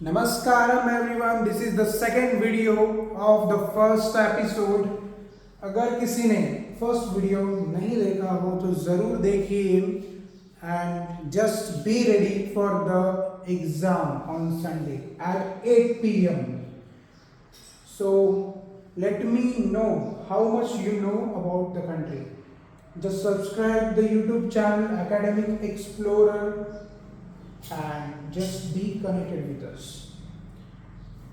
Namaskaram everyone, this is the second video of the first episode. अगर किसी ने first video नहीं देखा हो तो ज़रूर देखिए and just be ready for the exam on Sunday at 8 p.m. So let me know how much you know about the country. Just subscribe the YouTube channel Academic Explorer and just be connected with us.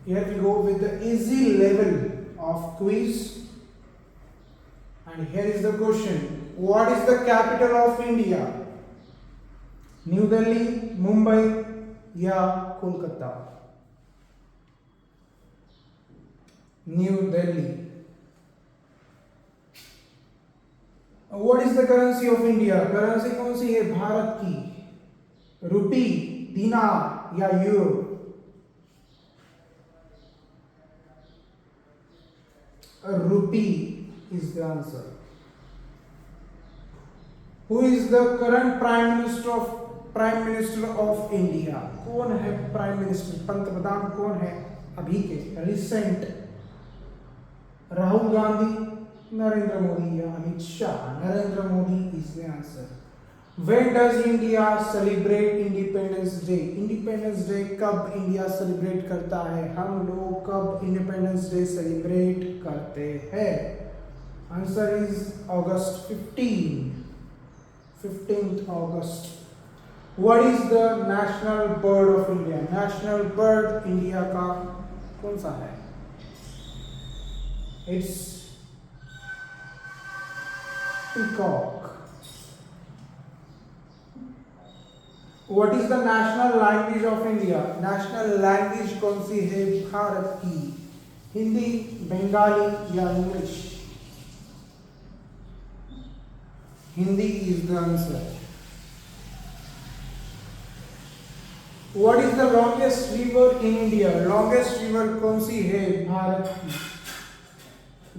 Here we go with the easy level of quiz. And here is the question. What is the capital of India? New Delhi, Mumbai या Kolkata? New Delhi. What is the currency of India? Currency कौन सी है भारत की? रुपी, दिनार या euro? A rupee is the answer. Who is the current Prime Minister of India? कौन है Prime Minister? पंतप्रधान कौन है अभी के रिसेंट? राहुल गांधी, नरेंद्र मोदी या Amit Shah? Narendra Modi is the answer. When does India celebrate Independence Day? Independence Day कब इंडिया सेलिब्रेट करता है? हम लोग कब Independence Day सेलिब्रेट करते हैं? Answer is August 15th August. What is the national bird of India? National bird India का कौन सा है? It's peacock. What is the national language of India? National language कौन सी है भारत की? हिंदी, बंगाली या English? Hindi is the answer. What is the longest river in India? Longest river कौन सी है भारत की?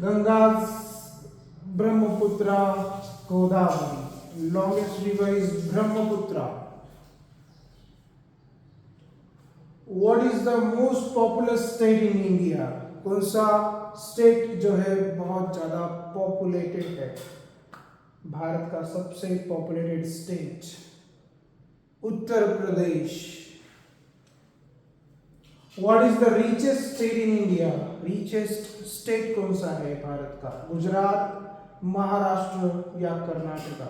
Ganga, Brahmaputra, Godavari. Longest river is Brahmaputra. What is the most populous state in India? कौन सा state जो है बहुत ज़्यादा पॉपुलेटेड है? भारत का सबसे populated state Uttar Pradesh. What is the richest state in India? Richest state कौन सा है भारत का? गुजरात, महाराष्ट्र या Karnataka?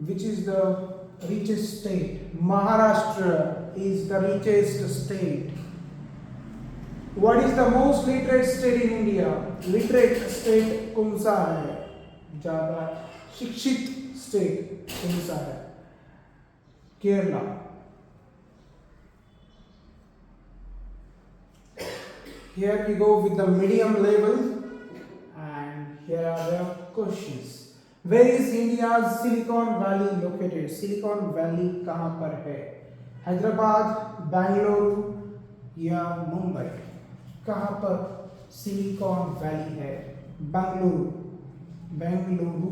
Which is the richest state? Maharashtra is the richest state. What is the most literate state in India? Literate state कौन सा है? ज़्यादा शिक्षित state कौन सा है? Kerala. Here we go with the medium level and here are the questions. Where is India's Silicon Valley located? Silicon Valley कहाँ पर है? हैदराबाद, बेंगलुरु या मुंबई? कहाँ पर सिलिकॉन वैली है? Bengaluru.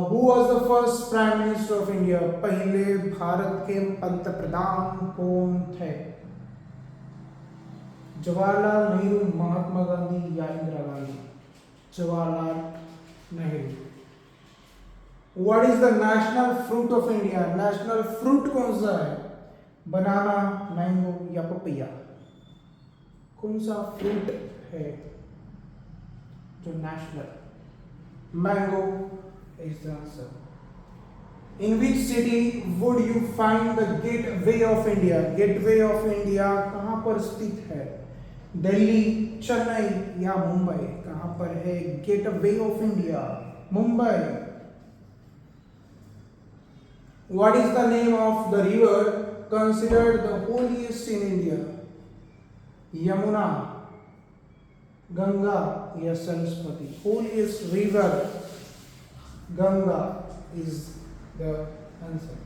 Who was the first Prime Minister of India? पहले भारत के पंतप्रधान कौन थे? जवाहरलाल नेहरू, महात्मा गांधी या Indira Gandhi? Jawaharlal Nehru. What is the national fruit of India? National fruit कौन सा है? बनाना, मैंगो या पपैया? कौन सा फ्रूट है जो national? Mango is the answer. In which city would you find the Gateway of India? Gateway of India कहाँ पर स्थित है? दिल्ली, चेन्नई या मुंबई? कहाँ पर है Gateway of India? Mumbai. What is the name of the river considered the holiest in India? Yamuna, Ganga या Saraswati? Holiest river Ganga is the answer.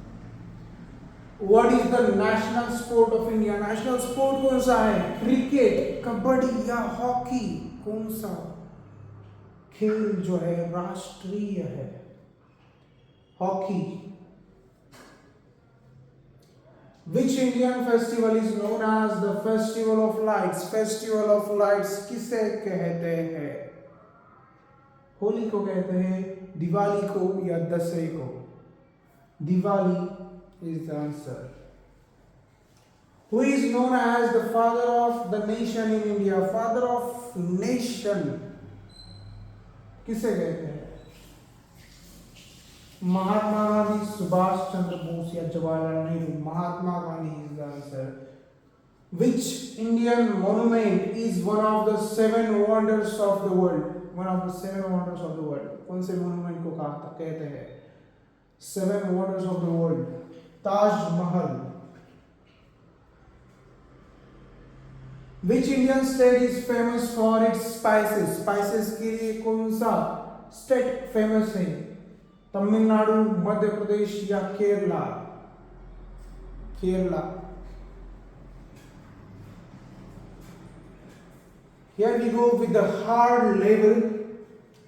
What is the national sport of India? National sport कौन सा है? Cricket, kabaddi या hockey? कौन सा खेल जो है राष्ट्रीय है? Hockey. Which Indian festival is known as the Festival of Lights? Festival of Lights किसे कहते हैं? होली को कहते हैं, दिवाली को या दशहरे को? Diwali is the answer. Who is known as the father of the nation in India? Father of nation किसे कहते हैं? महात्मा गांधी, सुभाष चंद्र बोस या Jawaharlal Nehru? Mahatma Gandhi is the answer. Which Indian monument is one of the seven wonders of the world? One of the seven wonders of the world. कौन से monument को कहते हैं? Seven wonders of the world. Taj Mahal. Which Indian state is famous for its spices? Spices के लिए कौन सा state famous है? तमिलनाडु, मध्य प्रदेश या Kerala? Kerala. Here we go with the hard level,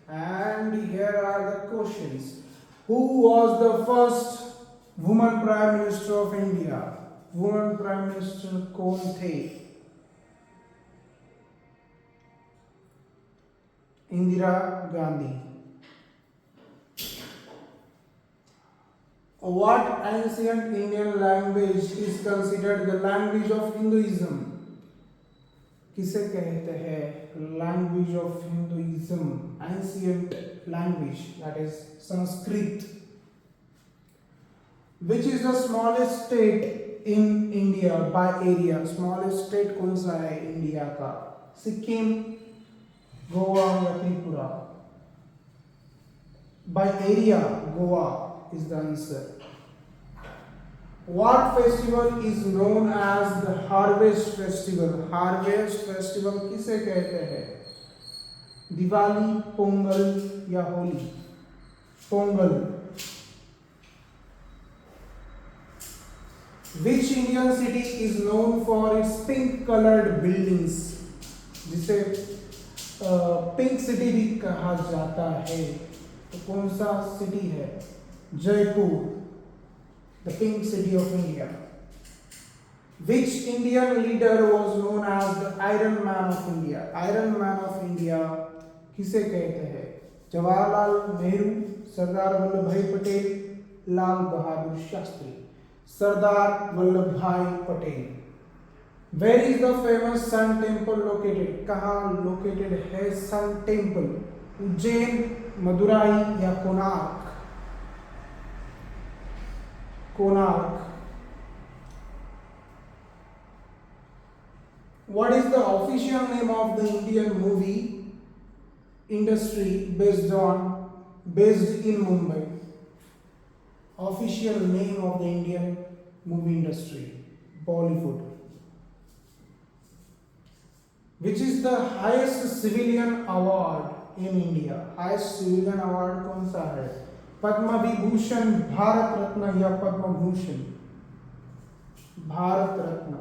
and here are the questions. Who was the first woman prime minister of India? Woman prime minister कौन थे? Indira Gandhi. What ancient Indian language is considered the language of Hinduism? किसे कहते हैं language of Hinduism? Ancient language, that is Sanskrit. Which is the smallest state in India by area? Smallest state कौन सा है India का? सिक्किम, गोवा या Tripura? By area, Goa is the answer. What festival is known as the Harvest Festival? Harvest Festival किसे कहते हैं? दिवाली, पोंगल या Holi? Pongal. Which Indian city is known for its pink colored buildings? जिसे पिंक सिटी भी कहा जाता है, तो कौन सा सिटी है? Jaipur, the pink city of India. Which Indian leader was known as the Iron Man of India? Iron Man of India किसे कहते हैं? जवाहरलाल नेहरू, सरदार वल्लभ भाई पटेल, लाल बहादुर शास्त्री? सरदार वल्लभ भाई Patel. Where is the famous Sun Temple located? कहाँ located है Sun Temple? उज्जैन, मदुराई या Konark? Konark. What is the official name of the Indian movie industry based in Mumbai? Official name of the Indian movie industry, Bollywood. Which is the highest civilian award in India? Highest civilian award कौन सा है? पद्म विभूषण, भारत रत्न या Padma Bhushan? Bharat Ratna.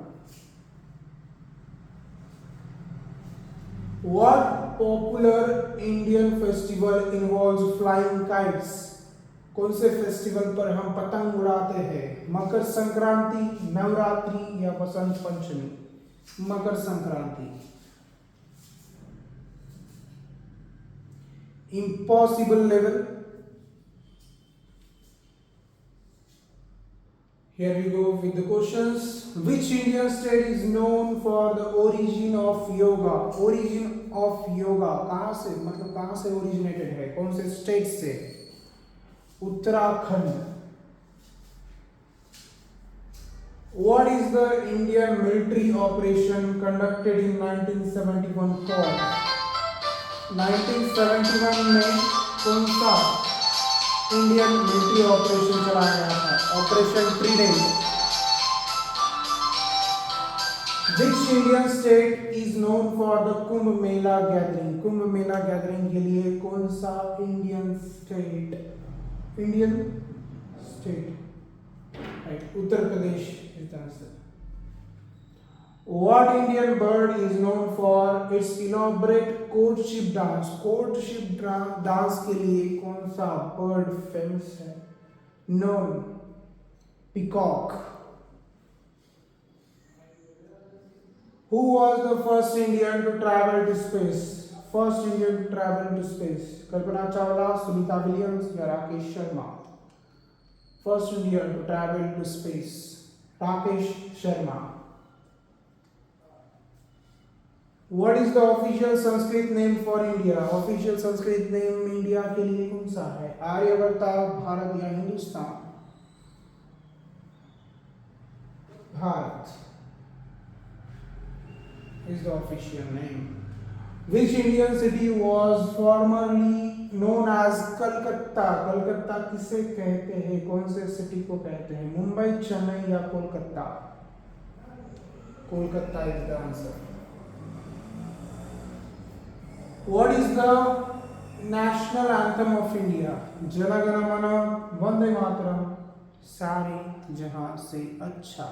What popular Indian festival involves flying kites? कौन से festival पर हम पतंग उड़ाते हैं? मकर संक्रांति, नवरात्रि या Basant Panchami? Makar Sankranti. Impossible level. Here we go with the questions. Which Indian state is known for the origin of yoga? Origin of yoga कहाँ से, मतलब कहाँ से originated है? कौन से state से? Uttarakhand. What is the Indian military operation conducted in 1971 called? 1971 में कौन सा इंडियन मिलिट्री ऑपरेशन चलाया गया था? Operation Trident. Which Indian state is known for the Kumbh Mela gathering? Kumbh Mela gathering के लिए कौन सा Indian state? Indian state, right, Uttar Pradesh is the answer. What Indian bird is known for its elaborate courtship dance? courtship dance के लिए कौन सा bird famous है? Known, peacock. Who was the first Indian to travel to space? First Indian to travel to space. Kalpana Chawla, Sunita Williams, या Rakesh Sharma. First Indian to travel to space. Rakesh Sharma. What is the official Sanskrit name for India? Official Sanskrit name India के लिए कौन सा है? आर्यवर्ता, भारत या Hindustan? Bharat is the official name. Which Indian city was formerly known as Calcutta? Calcutta किसे कहते हैं? कौन से सिटी को कहते हैं? मुंबई, चेन्नई या Kolkata? Kolkata is the answer. What is the national anthem of India? Jana Gana मन वंदे मातरम सारे जहां से अच्छा.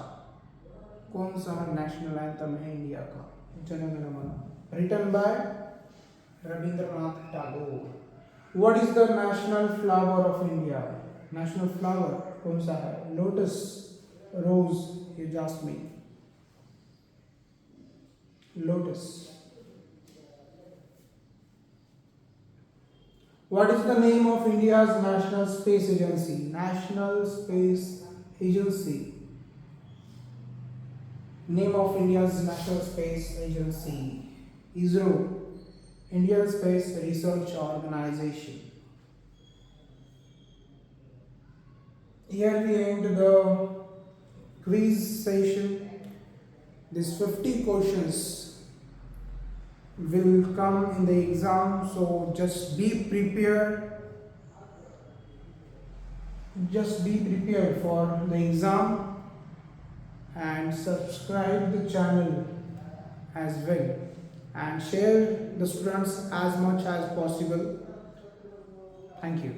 कौन सा नेशनल एंथम है इंडिया का? जन गण मन. Written by Rabindranath Tagore. What is the national flower of India? National flower कौन सा है? Lotus, rose या jasmine? Lotus. What is the name of India's National Space Agency? National Space Agency. Name of India's National Space Agency. ISRO, Indian Space Research Organization. Here we end the quiz session. These 50 questions will come in the exam, so just be prepared. Just be prepared for the exam and subscribe the channel as well. And share the students as much as possible. Thank you.